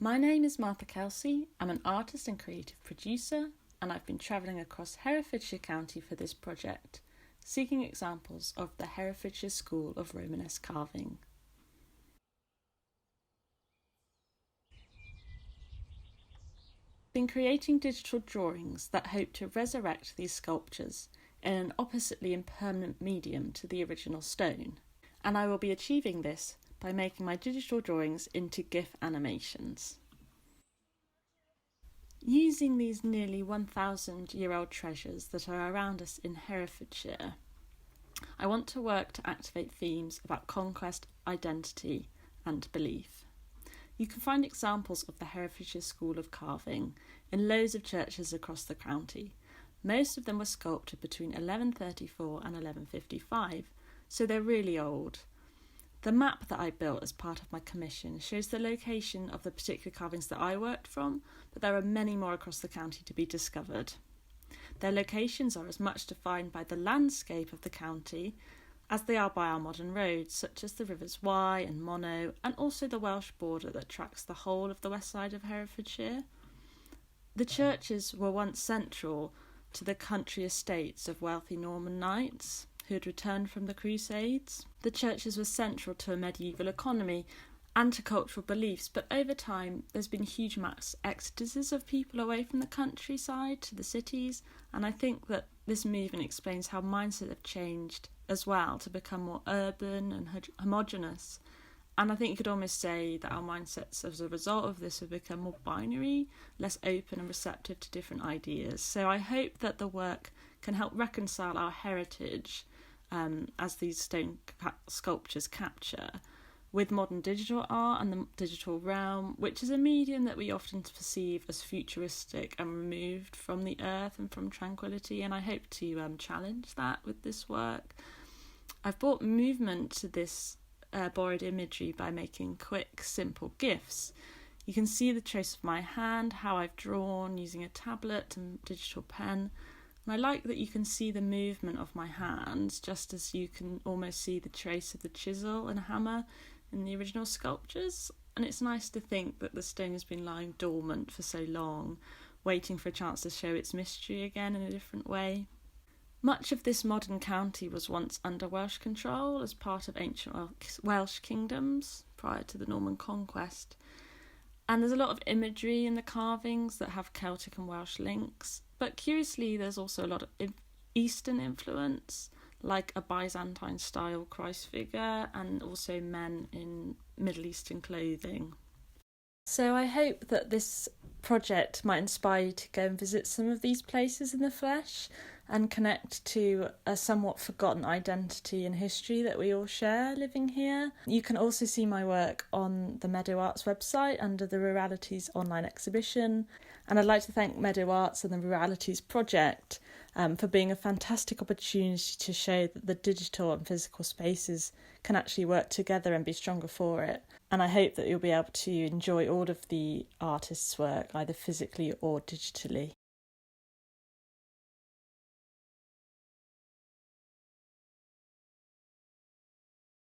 My name is Martha Kelsey. I'm an artist and creative producer, and I've been travelling across Herefordshire County for this project, seeking examples of the Herefordshire School of Romanesque carving. I've been creating digital drawings that hope to resurrect these sculptures in an oppositely impermanent medium to the original stone, and I will be achieving this by making my digital drawings into GIF animations. Using these nearly 1,000-year-old treasures that are around us in Herefordshire, I want to work to activate themes about conquest, identity and belief. You can find examples of the Herefordshire School of Carving in loads of churches across the county. Most of them were sculpted between 1134 and 1155, so they're really old. The map that I built as part of my commission shows the location of the particular carvings that I worked from, but there are many more across the county to be discovered. Their locations are as much defined by the landscape of the county as they are by our modern roads, such as the rivers Wye and Monnow, and also the Welsh border that tracks the whole of the west side of Herefordshire. The churches were once central to the country estates of wealthy Norman knights who had returned from the Crusades. The churches were central to a medieval economy and to cultural beliefs, but over time there's been huge mass exoduses of people away from the countryside to the cities, and I think that this movement explains how mindsets have changed as well to become more urban and homogenous. And I think you could almost say that our mindsets as a result of this have become more binary, less open and receptive to different ideas. So I hope that the work can help reconcile our heritage as these stone sculptures capture with modern digital art and the digital realm, which is a medium that we often perceive as futuristic and removed from the earth and from tranquility, and I hope to challenge that with this work. I've brought movement to this borrowed imagery by making quick, simple GIFs. You can see the trace of my hand, how I've drawn using a tablet and digital pen. And I like that you can see the movement of my hands, just as you can almost see the trace of the chisel and hammer in the original sculptures. And it's nice to think that the stone has been lying dormant for so long, waiting for a chance to show its mystery again in a different way. Much of this modern county was once under Welsh control as part of ancient Welsh kingdoms prior to the Norman conquest. And there's a lot of imagery in the carvings that have Celtic and Welsh links. But curiously, there's also a lot of Eastern influence, like a Byzantine-style Christ figure and also men in Middle Eastern clothing. So I hope that this project might inspire you to go and visit some of these places in the flesh and connect to a somewhat forgotten identity and history that we all share living here. You can also see my work on the Meadow Arts website under the RURALities online exhibition. And I'd like to thank Meadow Arts and the RURALities project for being a fantastic opportunity to show that the digital and physical spaces can actually work together and be stronger for it. And I hope that you'll be able to enjoy all of the artists' work, either physically or digitally.